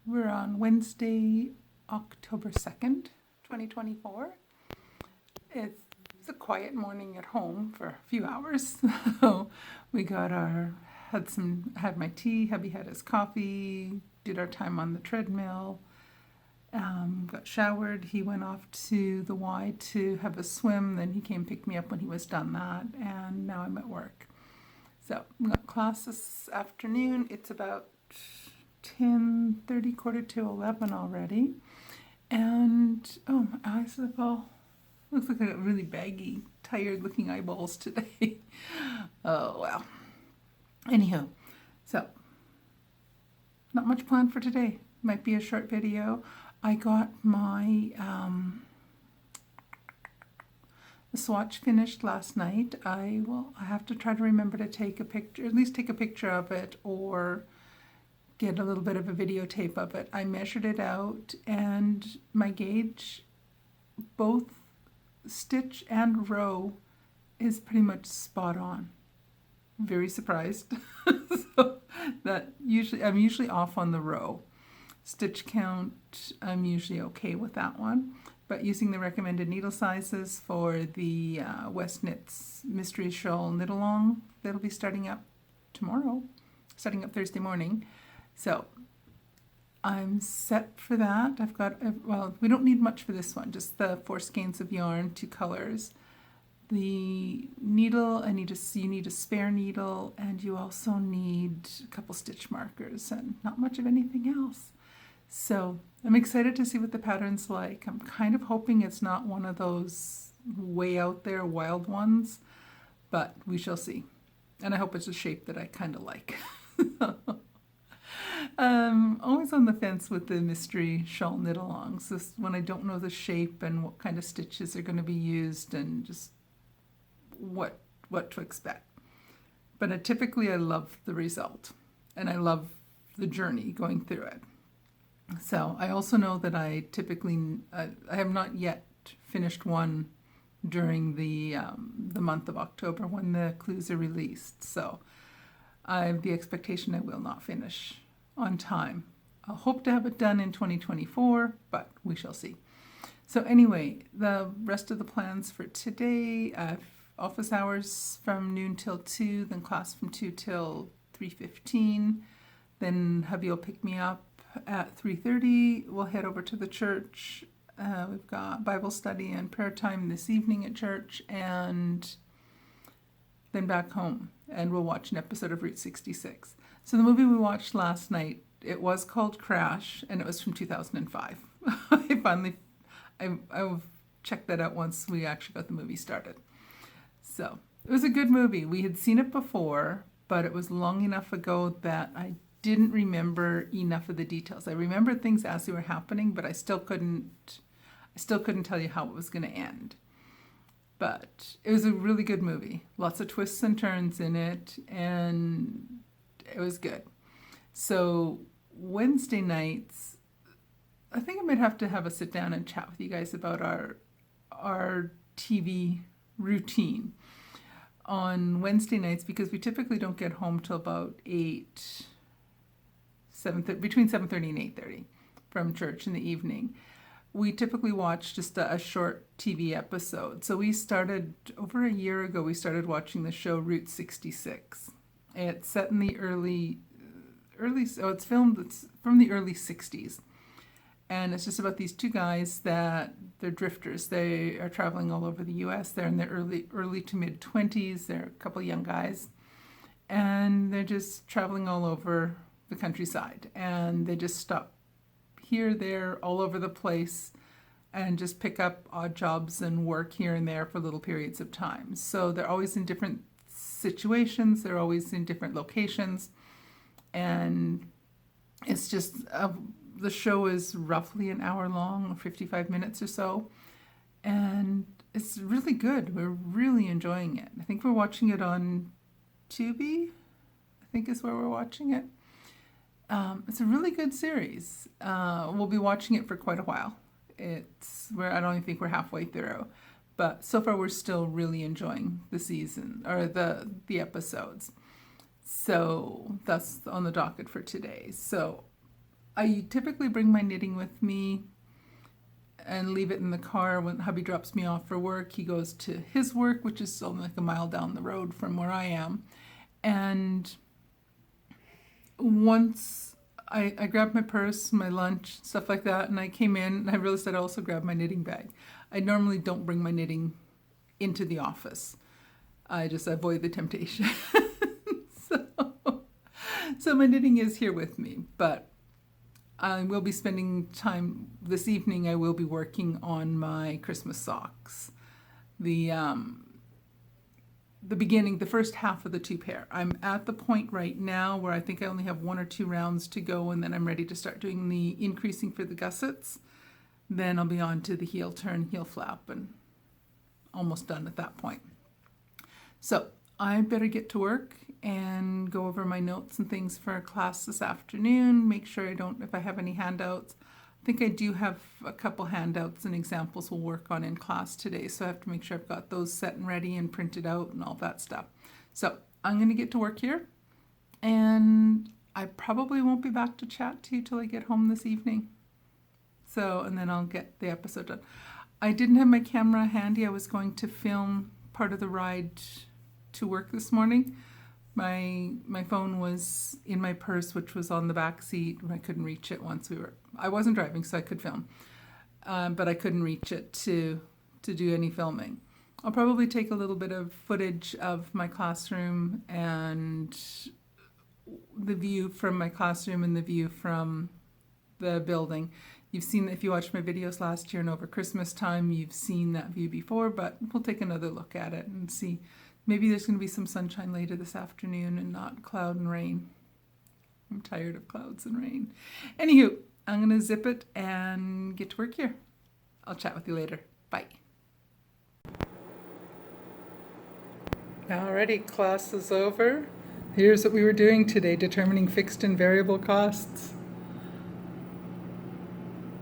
We're on Wednesday, October 2nd, 2024. It's a quiet morning at home for a few hours. So we had my tea, hubby had his coffee, did our time on the treadmill, got showered. He went off to the Y to have a swim. Then he came pick me up when he was done that, and now I'm at work. So we got class this afternoon. It's about 10:30, quarter to 11 already. And oh, my eyes have all, looks like I got really baggy, tired looking eyeballs today. Oh well. Anyhow, so not much planned for today. Might be a short video. I got my swatch finished last night. I have to try to remember to take a picture, at least take a picture of it, or get a little bit of a videotape of it. I measured it out, and my gauge, both stitch and row, is pretty much spot on. Very surprised. So I'm usually off on the row. Stitch count, I'm usually okay with that one. But using the recommended needle sizes for the West Knits Mystery Shawl Knit Along, that'll be starting up tomorrow, starting up Thursday morning. So I'm set for that. I've got, we don't need much for this one, just the 4 skeins of yarn, 2 colors. The needle, you need a spare needle, and you also need a couple stitch markers and not much of anything else. So I'm excited to see what the pattern's like. I'm kind of hoping it's not one of those way out there wild ones, but we shall see. And I hope it's a shape that I kind of like. Always on the fence with the mystery shawl knit alongs. This when I don't know the shape and what kind of stitches are going to be used and just what to expect. But typically I love the result, and I love the journey going through it. So I also know that I have not yet finished one during the month of October when the clues are released. So I have the expectation I will not finish on time. I'll hope to have it done in 2024, but we shall see. So anyway, the rest of the plans for today, office hours from noon till 2, then class from 2 till 3:15. Then hubby will pick me up at 3:30. We'll head over to the church. We've got Bible study and prayer time this evening at church, and then back home, and we'll watch an episode of Route 66. So the movie we watched last night, it was called Crash, and it was from 2005. I checked that out once we actually got the movie started. So it was a good movie. We had seen it before, but it was long enough ago that I didn't remember enough of the details. I remembered things as they were happening, but I still couldn't tell you how it was going to end. But it was a really good movie. Lots of twists and turns in it, and it was good. So Wednesday nights, I think I might have to have a sit down and chat with you guys about our TV routine on Wednesday nights, because we typically don't get home till about between 7:30 and 8:30 from church in the evening. We typically watch just a short TV episode. So we started, over a year ago, we started watching the show Route 66. It's set in the it's from the early 60s. And it's just about these 2 guys they're drifters. They are traveling all over the U.S. They're in their early to mid 20s. They're a couple young guys. And they're just traveling all over the countryside. And they just stop here, there, all over the place, and just pick up odd jobs and work here and there for little periods of time. So they're always in different situations. They're always in different locations. And it's just... the show is roughly an hour long, 55 minutes or so, and it's really good. We're really enjoying it. I think we're watching it on Tubi, I think is where we're watching it. It's a really good series. We'll be watching it for quite a while. I don't even think we're halfway through, but so far we're still really enjoying the season, or the episodes. So that's on the docket for today. So I typically bring my knitting with me and leave it in the car when hubby drops me off for work. He goes to his work, which is only like a mile down the road from where I am. And once I grabbed my purse, my lunch, stuff like that, and I came in and I realized I'd also grabbed my knitting bag. I normally don't bring my knitting into the office. I just avoid the temptation. So my knitting is here with me, but I will be spending time this evening. I will be working on my Christmas socks. The beginning, the first half of the 2 pair. I'm at the point right now where I think I only have 1 or 2 rounds to go, and then I'm ready to start doing the increasing for the gussets. Then I'll be on to the heel turn, heel flap, and almost done at that point. So I better get to work and go over my notes and things for class this afternoon. Make sure if I have any handouts. I think I do have a couple handouts and examples we'll work on in class today. So I have to make sure I've got those set and ready and printed out and all that stuff. So I'm going to get to work here. And I probably won't be back to chat to you till I get home this evening. And then I'll get the episode done. I didn't have my camera handy. I was going to film part of the ride to work this morning. My phone was in my purse, which was on the back seat, and I couldn't reach it I wasn't driving, so I could film, but I couldn't reach it to do any filming. I'll probably take a little bit of footage of my classroom and the view from my classroom and the view from the building. You've seen, if you watched my videos last year and over Christmas time, you've seen that view before, but we'll take another look at it and see. Maybe there's going to be some sunshine later this afternoon and not cloud and rain. I'm tired of clouds and rain. Anywho, I'm going to zip it and get to work here. I'll chat with you later. Bye. Alrighty, class is over. Here's what we were doing today, determining fixed and variable costs.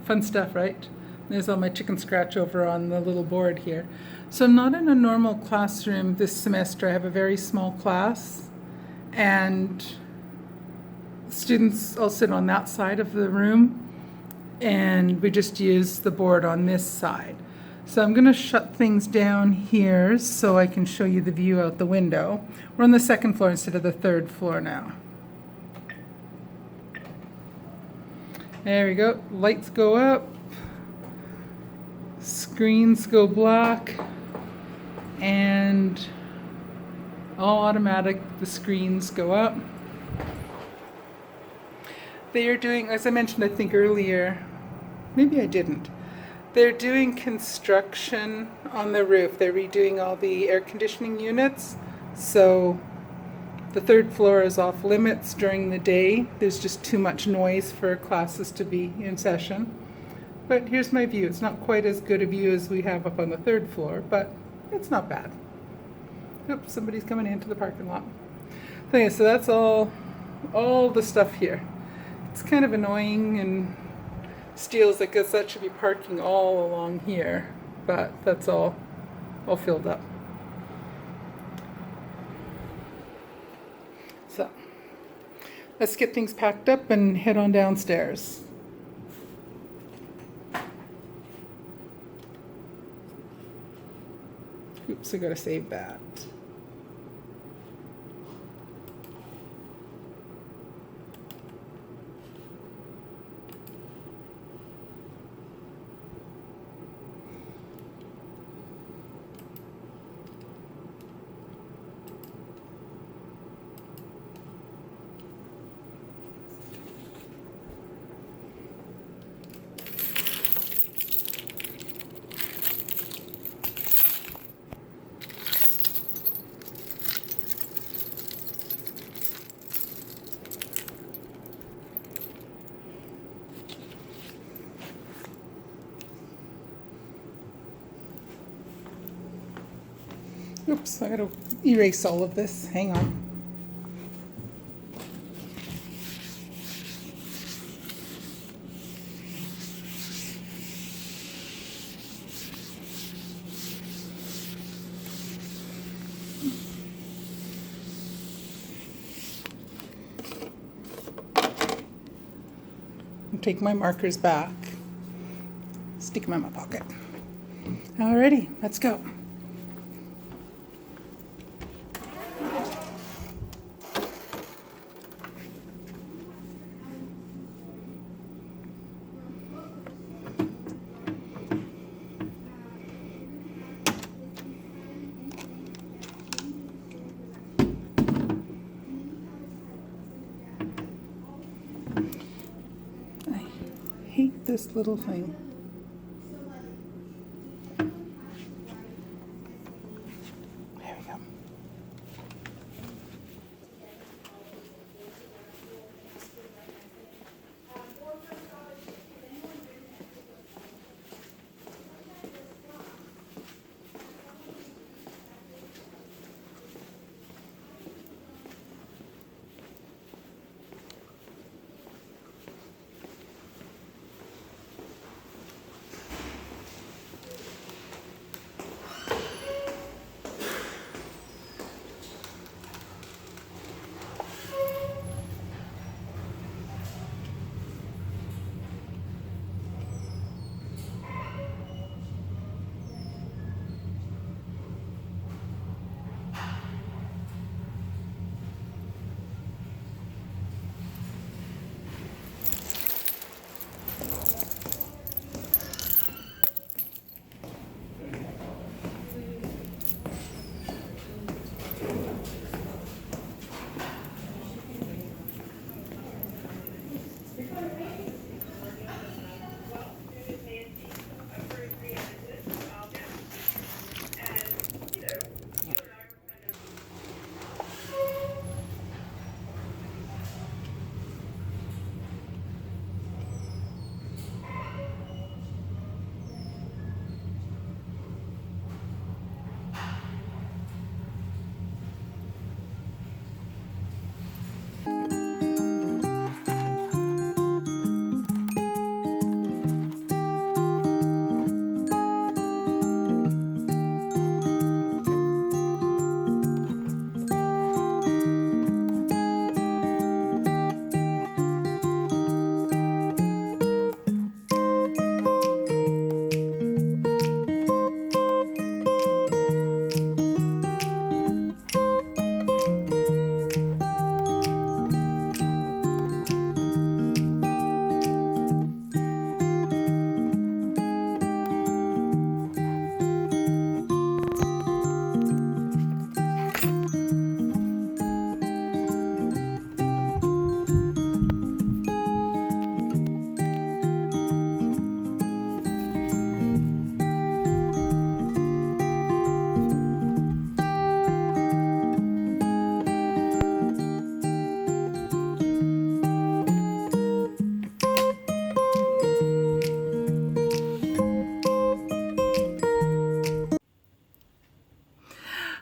Fun stuff, right? There's all my chicken scratch over on the little board here. So I'm not in a normal classroom this semester. I have a very small class, and students all sit on that side of the room, and we just use the board on this side. So I'm going to shut things down here so I can show you the view out the window. We're on the 2nd floor instead of the 3rd floor now. There we go. Lights go up. Screens go black. And all automatic, the screens go up. They are doing, as I mentioned I think earlier, maybe I didn't, they're doing construction on the roof. They're redoing all the air conditioning units. So the 3rd floor is off limits during the day. There's just too much noise for classes to be in session. But here's my view. It's not quite as good a view as we have up on the 3rd floor, but it's not bad. Oops, somebody's coming into the parking lot. Okay, so that's all the stuff here. It's kind of annoying and steals, I guess that should be parking all along here, but that's all filled up. So let's get things packed up and head on downstairs. Oops, I gotta save that. Oops, I gotta erase all of this. Hang on. take my markers back, stick them in my pocket. Alrighty, let's go. I hate this little thing. There we go.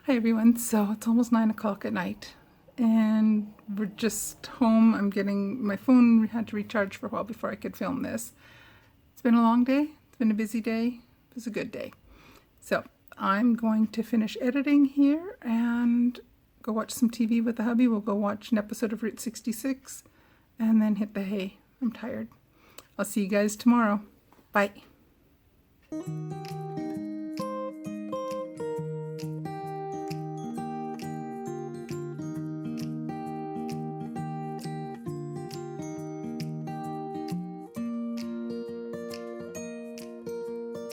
Hi everyone, so it's almost 9 o'clock at night and we're just home. I'm getting my phone, had to recharge for a while before I could film this. It's been a long day, it's been a busy day, it was a good day. So I'm going to finish editing here and go watch some TV with the hubby. We'll go watch an episode of Route 66 and then hit the hay. I'm tired. I'll see you guys tomorrow. Bye.